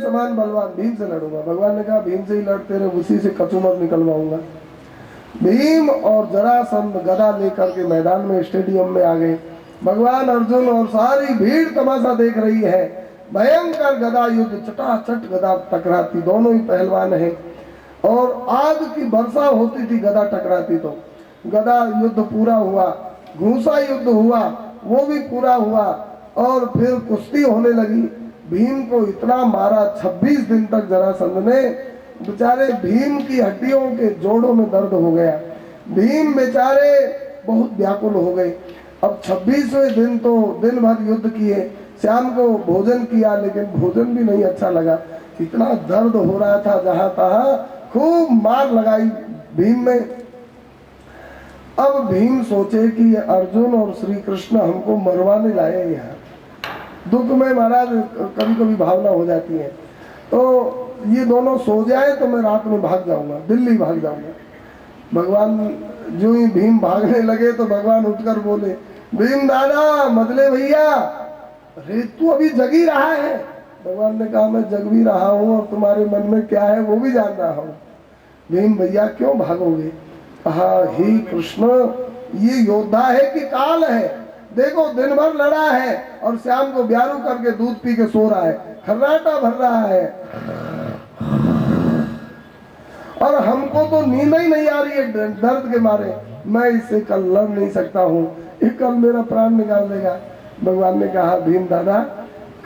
समान बलवान भीम से लड़ूंगा। भगवान ने कहा भीम से ही लड़ते रहे, उसी से कचूमर निकलवाऊंगा। भीम और जरासंध गदा लेकर के मैदान में स्टेडियम में आ गए। भगवान अर्जुन और सारी भीड़ तमाशा देख रही है। भयंकर गदा युद्ध, चटाचट गदा टकराती, दोनों ही पहलवान हैं और आग की वर्षा होती थी गदा टकराती तो। गदा युद्ध पूरा हुआ, घूसा युद्ध हुआ, वो भी पूरा हुआ और फिर कुश्ती होने लगी। भीम को इतना मारा 26 दिन तक जरासंध ने, बेचारे भीम की हड्डियों के जोड़ों में दर्द हो गया। भीम बेचारे बहुत व्याकुल हो गए। अब 26वें दिन तो दिन भर युद्ध किए, शाम को भोजन किया, लेकिन भोजन भी नहीं अच्छा लगा, इतना दर्द हो रहा था जहां तहां, खूब मार लगाई भीम में। अब भीम सोचे कि अर्जुन और श्री कृष्ण हमको मरवाने लाए यहाँ। दुख में महाराज कभी कभी भावना हो जाती है, तो ये दोनों सो जाए तो मैं रात में भाग जाऊंगा, दिल्ली भाग जाऊंगा। भगवान जो ही भीम भागने लगे तो भगवान उठकर बोले, भीम दादा, मदले भैया, अरे तू अभी जग ही रहा है। भगवान ने कहा मैं जग भी रहा हूँ और तुम्हारे मन में क्या है वो भी जान रहा हूँ। भीम भैया क्यों भागोगे? कहा हे कृष्ण, ये योद्धा है कि काल है? देखो दिन भर लड़ा है और शाम को ब्यारू करके दूध पी के सो रहा है, खर्राटा भर रहा है, और हमको तो नींद ही नहीं आ रही है दर्द के मारे। मैं इससे कल लड़ नहीं सकता हूँ, ये कल मेरा प्राण निकाल देगा। भगवान ने कहा भीम दादा,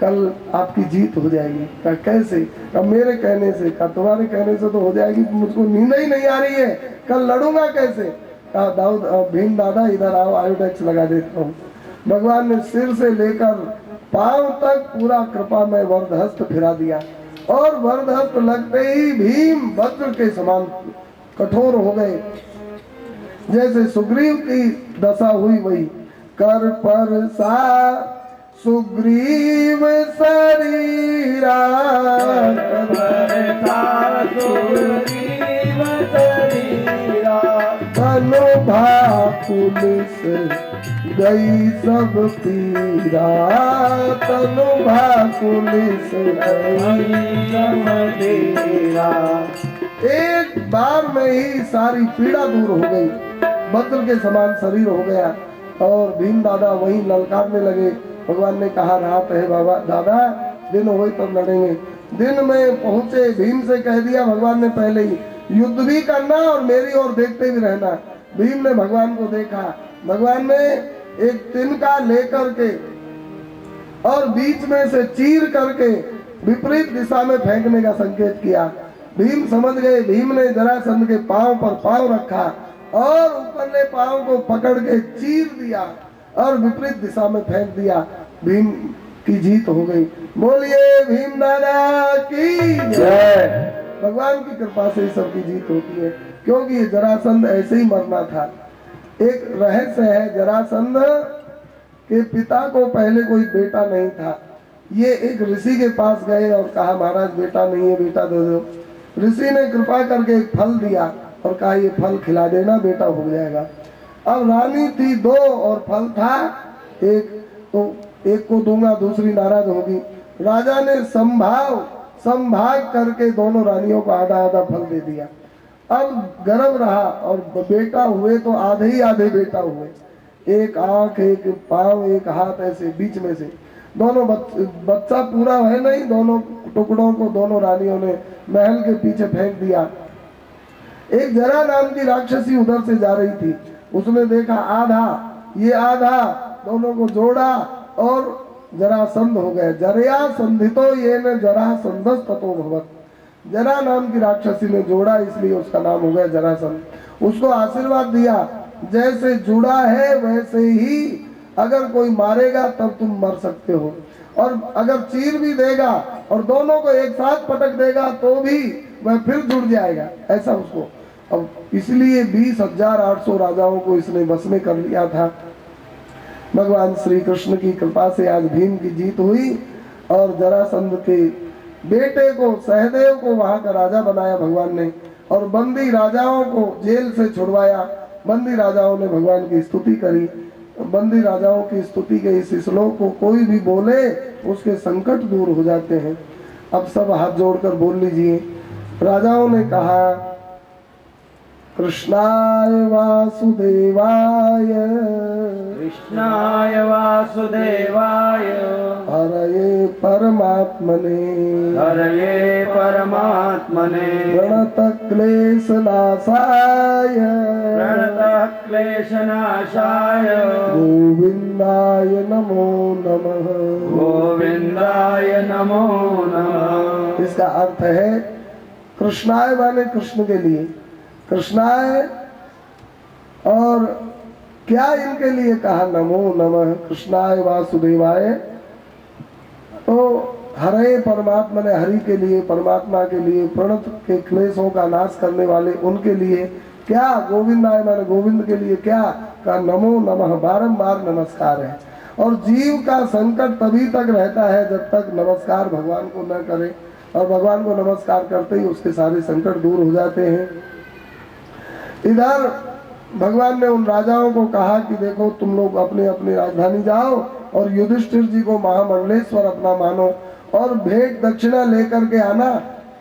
कल आपकी जीत हो जाएगी। कहा कैसे? कहा मेरे कहने से। कहा तुम्हारे कहने से तो हो जाएगी, मुझको नींद ही नहीं आ रही है, कल लड़ूंगा कैसे? कहा दाऊद, भीम दादा इधर आओ, आयोडेक्स लगा देता हूँ। भगवान ने सिर से लेकर पांव तक पूरा कृपा में वरदहस्त फिरा दिया और वरदहस्त लगते ही भीम वज्र के समान कठोर हो गए। जैसे सुग्रीव की दशा हुई वही। कर पर सा सुग्रीव शरीरा, धनु भाकुलिस गई सब पीरा, तनु भाकुलिस गई सब पीरा। एक बार में ही सारी पीड़ा दूर हो गई, वज्र के समान शरीर हो गया और भीम दादा वहीं ललकारने लगे। भगवान ने कहा रात है बाबा दादा, दिन हो तब लड़ेंगे। दिन में पहुंचे, भीम से कह दिया भगवान ने पहले ही, युद्ध भी करना और मेरी ओर देखते भी रहना। भीम ने भगवान को देखा, भगवान ने एक तिनका लेकर के और बीच में से चीर करके विपरीत दिशा में फेंकने का संकेत किया। भीम समझ गए। भीम ने जरासंध के पांव पर पांव रखा और ऊपरले पांव को पकड़ के चीर दिया और विपरीत दिशा में फेंक दिया। भीम की जीत हो गई। बोलिए भीम दादा की जय। भगवान की कृपा से सबकी जीत होती है, क्योंकि ये जरासंध ऐसे ही मरना था। एक रहस्य है, जरासंध के पिता को पहले कोई बेटा नहीं था। ये एक ऋषि के पास गए और कहा महाराज बेटा नहीं है, बेटा दे दो। ऋषि ने कृपा करके एक फल दिया और कहा ये फल खिला देना, बेटा हो जाएगा। अब रानी थी दो और फल था एक, तो एक को दूंगा, दूसरी नाराज होगी। राजा ने संभाग करके दोनों रानियों को आधा आधा फल दे दिया। अब गर्भ रहा और बेटा हुए तो आधे ही आधे बेटा हुए, एक आंख, एक पांव, एक हाथ, ऐसे बीच में से दोनों बच्चा पूरा है नहीं, दोनों टुकड़ों को दोनों रानियों ने महल के पीछे फेंक दिया। एक जरा नाम की राक्षसी उधर से जा रही थी, उसने देखा आधा ये आधा, दोनों को जोड़ा और जरासंध हो गए। जरया संधितो ये न जरासंधस ततो भवत। जरा नाम की राक्षसी ने जोड़ा, इसलिए उसका नाम हो गया जरासंध। उसको आशीर्वाद दिया, जैसे जुड़ा है वैसे ही अगर कोई मारेगा तब तुम मर सकते हो, और अगर चीर भी देगा और दोनों को एक साथ पटक देगा तो भी वह फिर जुड़ जाएगा, ऐसा उसको। अब इसलिए 20,800 राजाओं को इसने बस में कर लिया था। भगवान श्री कृष्ण की कृपा से आज भीम की जीत हुई और जरासंध के बेटे को, सहदेव को वहां का राजा बनाया भगवान ने, और बंदी राजाओं को जेल से छुड़वाया। बंदी राजाओं ने भगवान की स्तुति करी। बंदी राजाओं की स्तुति के इस श्लोक को कोई भी बोले उसके संकट दूर हो जाते हैं। अब सब हाथ जोड़कर बोल लीजिए। राजाओं ने कहा कृष्णाय वासुदेवाय कृष्णाय वासुदेवाय हरये परमात्मने हरये परमात्मने प्रणतक्लेशनाशाय प्रणतक्लेशनाशाय गोविन्दाय नमो नमः। गोविन्दाय नमो नमः। इसका अर्थ है कृष्णाय माने कृष्ण के लिए, कृष्णाय और क्या इनके लिए कहा नमो नमः कृष्णाय वासुदेवाय, तो हरे परमात्मा ने हरि के लिए, परमात्मा के लिए, प्रणत के क्लेशों का नाश करने वाले उनके लिए क्या, गोविंदाय माने गोविंद के लिए क्या का नमो नमः बारंबार नमस्कार है। और जीव का संकट तभी तक रहता है जब तक नमस्कार भगवान को न करे, और भगवान को नमस्कार करते ही उसके सारे संकट दूर हो जाते हैं। इधर भगवान ने उन राजाओं को कहा कि देखो तुम लोग अपनी अपनी राजधानी जाओ और युधिष्ठिर जी को महामंडलेश्वर अपना मानो और भेंट दक्षिणा लेकर के आना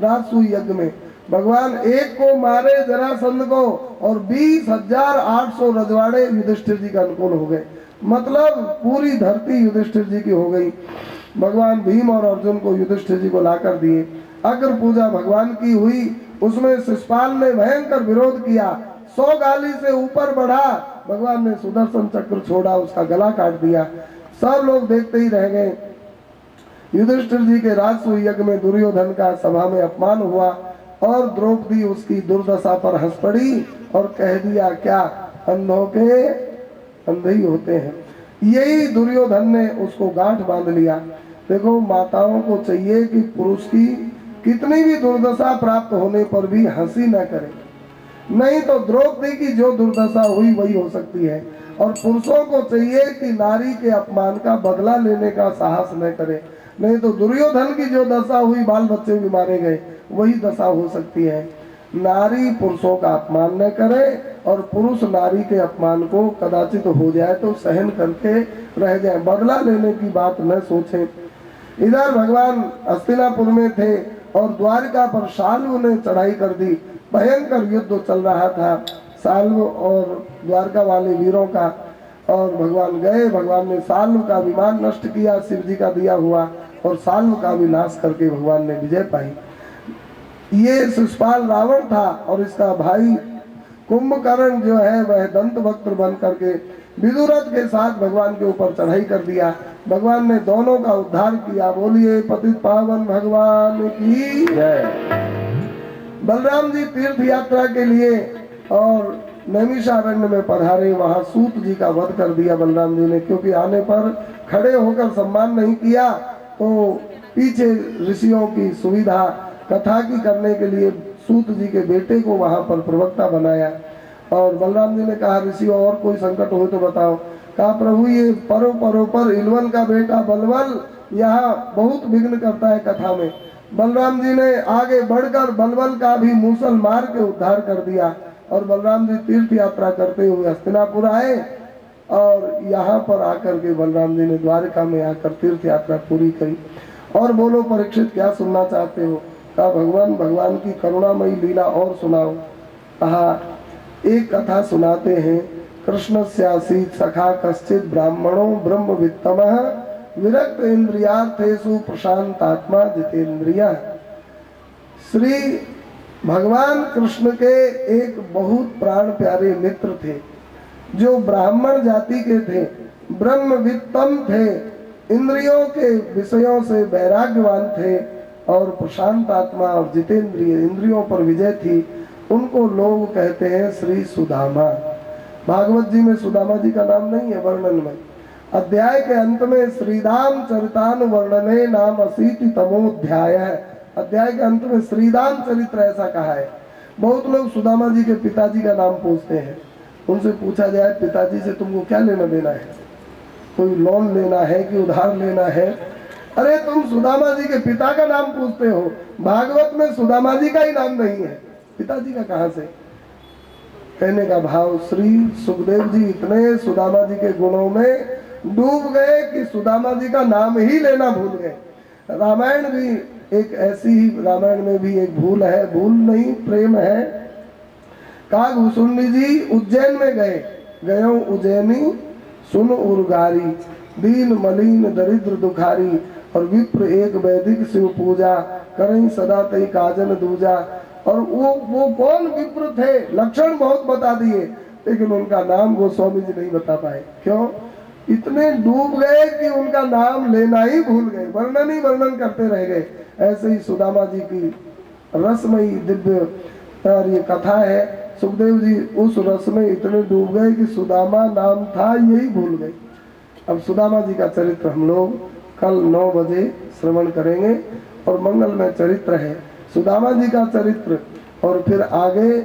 राजसूय यज्ञ में। भगवान एक को मारे जरासंध को और 20,800 रजवाड़े युधिष्ठिर जी का अनुकूल हो गए, मतलब पूरी धरती युधिष्ठिर जी की हो गई। भगवान भीम और अर्जुन को युधिष्ठिर जी को लाकर दिए। अग्र पूजा भगवान की हुई, उसमें शिशुपाल ने भयंकर विरोध किया, 100 गाली से ऊपर बढ़ा, भगवान ने सुदर्शन चक्र छोड़ा, उसका गला काट दिया। सब लोग देखते ही रह गए। युधिष्ठिर जी के राजसूय यज्ञ में दुर्योधन का सभा में अपमान हुआ और द्रौपदी उसकी दुर्दशा पर हंस पड़ी और कह दिया क्या अंधों के अंधे ही होते हैं। यही दुर्योधन ने उसको गांठ बांध लिया। देखो माताओं को चाहिए कि पुरुष की कितनी भी दुर्दशा प्राप्त होने पर भी हंसी न करे, नहीं तो द्रौपदी की जो दुर्दशा हुई वही हो सकती है। और पुरुषों को चाहिए कि नारी के अपमान का बदला लेने का साहस न करे, नहीं तो दुर्योधन की जो दशा हुई, बाल बच्चे भी मारे गए, वही दशा हो सकती है। नारी पुरुषों का अपमान न करे और पुरुष नारी के अपमान को कदाचित हो जाए तो सहन करके रह जाए, बदला लेने की बात न सोचें। इधर भगवान हस्तिनापुर में थे और द्वारिका पर शाल्व ने चढ़ाई कर दी। भयंकर युद्ध चल रहा था शाल्व और द्वारका वाले वीरों का, और भगवान गए, भगवान ने शाल्व का विमान नष्ट किया शिव जी का दिया हुआ, और शाल्व का भी नाश करके भगवान ने विजय पाई। ये शिशुपाल रावण था और इसका भाई कुंभकर्ण जो है वह दंत वक्त्र बन करके विदुरथ के साथ भगवान के ऊपर चढ़ाई कर दिया। भगवान ने दोनों का उद्धार किया। बोलिए पतित पावन भगवान की जय। बलराम जी तीर्थ यात्रा के लिए और नैमिषारण्य में पधारे, वहां सूत जी का वध कर दिया बलराम जी ने, क्योंकि आने पर खड़े होकर सम्मान नहीं किया तो पीछे ऋषियों की सुविधा कथा की करने के लिए सूत जी के बेटे को वहां पर प्रवक्ता बनाया। और बलराम जी ने कहा ऋषियों और कोई संकट हो तो बताओ। कहा प्रभु ये परो पर इलवल का बेटा बलवल यहाँ बहुत विघ्न करता है कथा में। बलराम जी ने आगे बढ़कर बलवल का भी मूसल मार के उद्धार कर दिया और बलराम जी तीर्थ यात्रा करते हुए हस्तिनापुर आए और यहाँ पर आकर के बलराम जी ने द्वारका में आकर तीर्थ यात्रा पूरी करी। और बोलो परीक्षित क्या सुनना चाहते हो? कहा भगवान की करुणामयी लीला और सुनाओ। कहा एक कथा सुनाते हैं। कृष्ण स्यासी सखा कश्चित ब्राह्मणो ब्रह्म वित्तमः विरक्त इंद्रियार्थेषु प्रशांतात्मा जितेंद्रिय। श्री भगवान कृष्ण के एक बहुत प्राण प्यारे मित्र थे जो ब्राह्मण जाति के थे, ब्रह्मवित्तम थे, इंद्रियों के विषयों से वैराग्यवान थे और प्रशांत आत्मा और जितेंद्रिय, इंद्रियों पर विजय थी। उनको लोग कहते हैं श्री सुदामा। भागवत जी में सुदामा जी का नाम नहीं है वर्णन में। अध्याय के अंत में श्रीराम चरितान वर्णने नाम अशीति तमोध्याय है। अध्याय के अंत में श्रीराम चरित्र ऐसा कहा है। बहुत लोग सुदामा जी के पिताजी का नाम पूछते हैं। उनसे पूछा जाए पिताजी से तुमको क्या लेना देना है, कोई लोन लेना है कि उधार लेना है? अरे तुम सुदामा जी के पिता का नाम पूछते हो। भागवत में सुदामा जी का ही नाम नहीं है, पिताजी का कहां से? कहने का भाव श्री सुखदेव जी इतने सुदामा जी के गुणों में डूब गए कि सुदामा जी का नाम ही लेना भूल गए। रामायण भी एक ऐसी ही, रामायण में भी एक भूल है, भूल नहीं प्रेम है। कागभूषुंडी जी उज्जैन में गए उज्जैनी सुन उर्गारी, दीन मलिन दरिद्र दुखारी, और विप्र एक वैदिक शिव पूजा, करें सदा तई काजन दूजा। और वो कौन विप्र थे, लक्षण बहुत बता दिए, लेकिन उनका नाम गोस्वामी जी नहीं बता पाए। क्यों? इतने डूब गए कि उनका नाम लेना ही भूल गए, वर्णन ही वर्णन करते रह गए। ऐसे ही सुदामा जी की रसमयी दिव्य और ये कथा है। सुखदेव जी उस रस में इतने डूब गए कि सुदामा नाम था यही भूल गए। अब सुदामा जी का चरित्र हम लोग कल 9 बजे श्रवण करेंगे, और मंगलमय चरित्र है सुदामा जी का चरित्र। और फिर आगे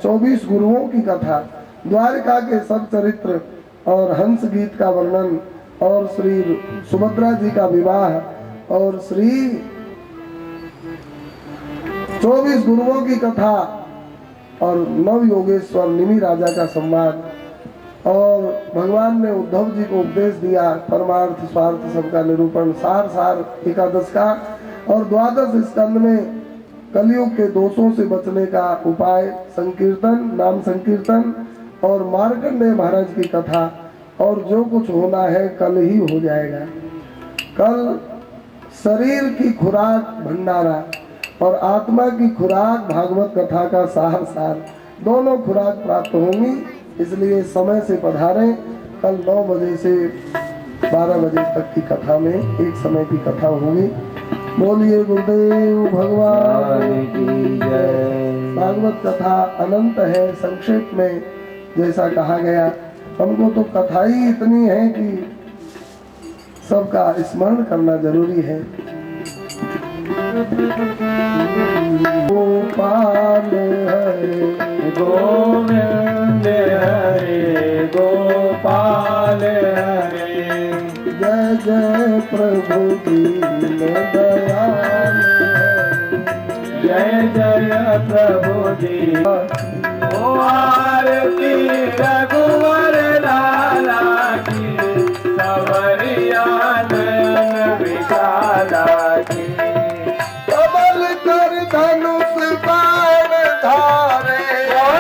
24 गुरुओं की कथा, द्वारिका के सब चरित्र, और हंस गीत का वर्णन, और श्री सुभद्रा जी का विवाह, और श्री 24 गुरुओं की कथा, और नव योगेश्वर निमि राजा का संवाद, और भगवान ने उद्धव जी को उपदेश दिया, परमार्थ स्वार्थ सबका निरूपण, सार एकादश का, और 12 स्कंद में कलयुग के दोषों से बचने का उपाय, संकीर्तन, नाम संकीर्तन, और मार्कंडेय महाराज की कथा। और जो कुछ होना है कल ही हो जाएगा। कल शरीर की खुराक भंडारा और आत्मा की खुराक भागवत कथा का सार दोनों खुराक प्राप्त होंगी। इसलिए समय से पधारें। कल 9 बजे से 12 बजे तक की कथा में एक समय की कथा होगी। बोलिए गुरुदेव भगवान की जय। भागवत कथा अनंत है, संक्षेप में जैसा कहा गया। हमको तो कथा ही इतनी है कि सबका स्मरण करना जरूरी है। गोपाल हरे गोविंद हरे गोपाल हरे, जय जय प्रभु दीन दयाल हरे, जय जय प्रभु दीन। ओ आरती रघुवर लाला की, सवरिया नयन विशाला की। कमल कर धनुष बाण धारे,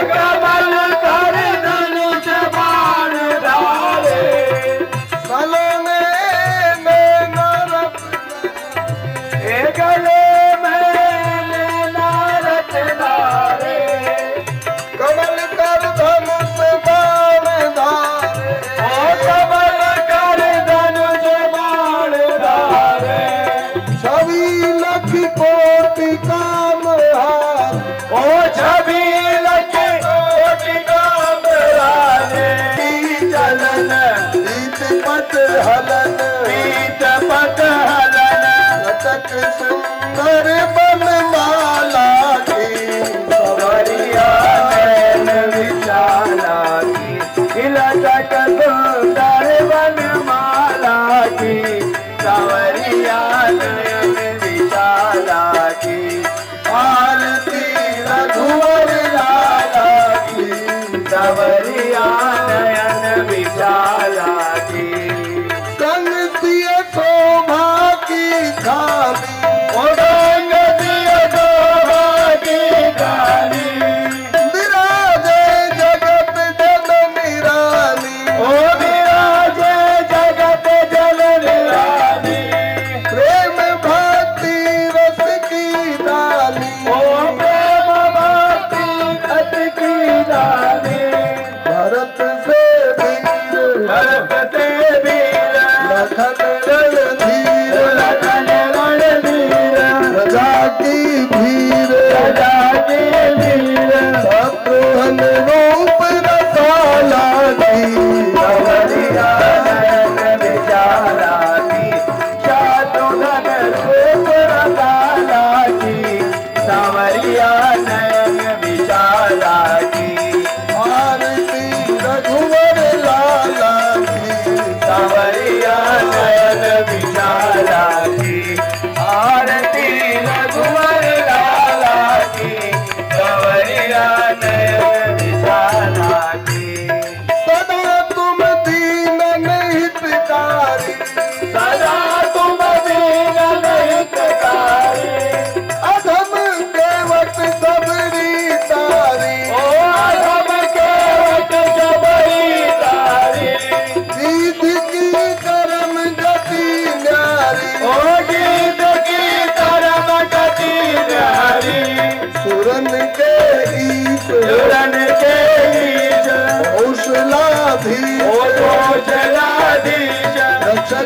कमल कर धनुष बाण धारे, सलोने में नरक गले में नारक धारे। कमल कर धनुष बाण धारे, कमल कर धनुष बाण धारे, छवि लख कोटि काम हार, ओ छवि लख कोटि काम हारे। चलन पीत पट हलन, पीत पट हलन, लचक सुंदर बनमाला की, सवरिया नयन विशाला की, लचक सुंदर बनमाला की, सवरिया नयन विशाला की। आरती रघुवर लाला की, सवरिया नयन विशाला की। संग दिय शोभा की खाली, रंग दिय शोभा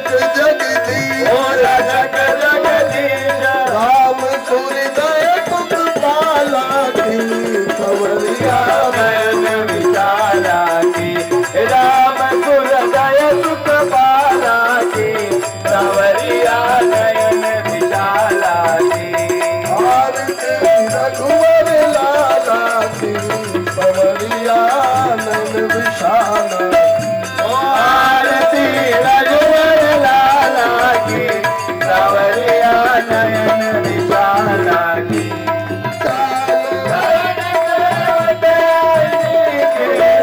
रक्षक जगदीश ओ रक्षक जगदीश राम सूर्यदय सुख पाला की सवरिया नयन विशाला की राम सूर्यदय सुख पाला की सवरिया नयन विशाला की आरती रघुवर लाला की सवरिया नयन विशाला ओ आरती रघुवर लाला की सवरिया नयन विशाला की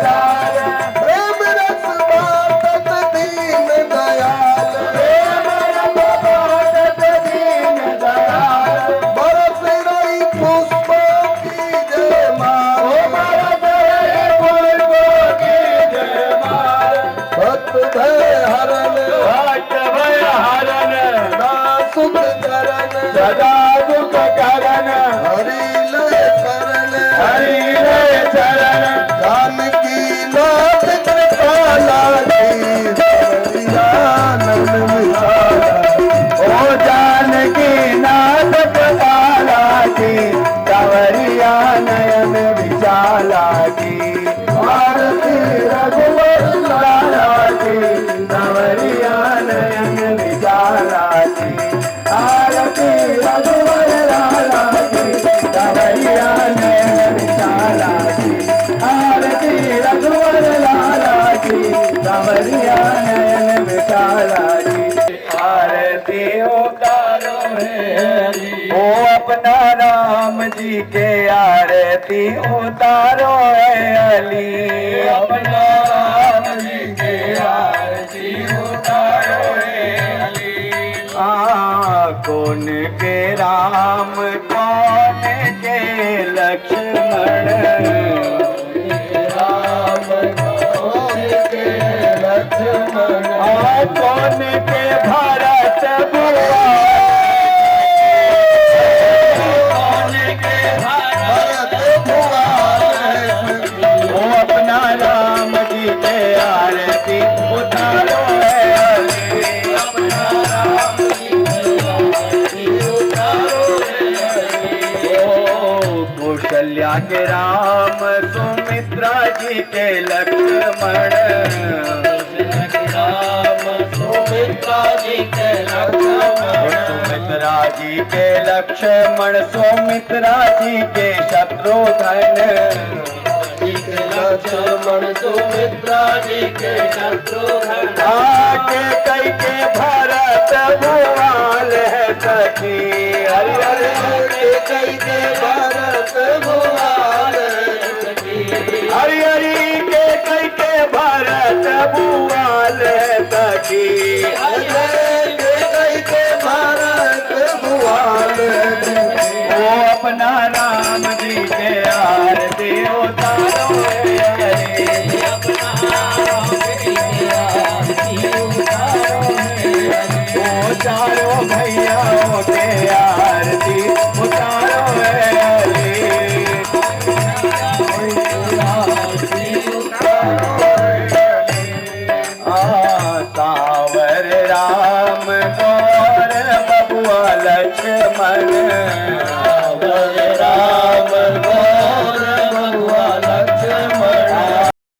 प्रेम रस बातत दीन दयाल बरस रही पुष्पों की जय माला भक्त भय हरण सुख करण सदा दुख करण हरि लय करण हरि लय चरण जानकी नाथ कृपाला की सवरियानंद विशाला ओ जानकी नाथ कृपाला की सवरिया नयन विशाला की आरती रघुवर लाला की सवरिया नयन विशाला की आरती रघुवर लाला की सवरिया नयन विशाला की आरती रघुवर लाला की सवरिया नयन विशाला की आरती उतारो है ओ अपना राम जी के आरती उतारो है अली अपना राम जी के आरती उतारो है अली कौन के राम कौन के लक्ष्मण राम कौन के लक्ष्मण कौन के भरत बुआ कौन के भरत भुवन ओ अपना राम जी के आरती उतारो है अली अपना राम जी के आरती उतारो है अली ओ कौशल्या के राम सुमित्रा जी के लक्ष्मण राम सुमित्रा जी के लक्ष्मण सुमित्रा जी के लक्ष्मण सुमित्रा जी के शत्रुघ्न लक्ष्मण सुमित्रा जी के शत्रुघ्न आके कई के भरत भुआल है सखी हरि हरि कई के भरत भुवन हरि हरि के कई के भरत भुआल है सखी कई के भरत भुवन ओ अपना राम जी के आरती उतारो है अली अपना राम जी के आरती उतारो है अली ओ चारों भैयाओं के आरती उतारो है अली सावर राम गौर बबुआ लक्ष्मण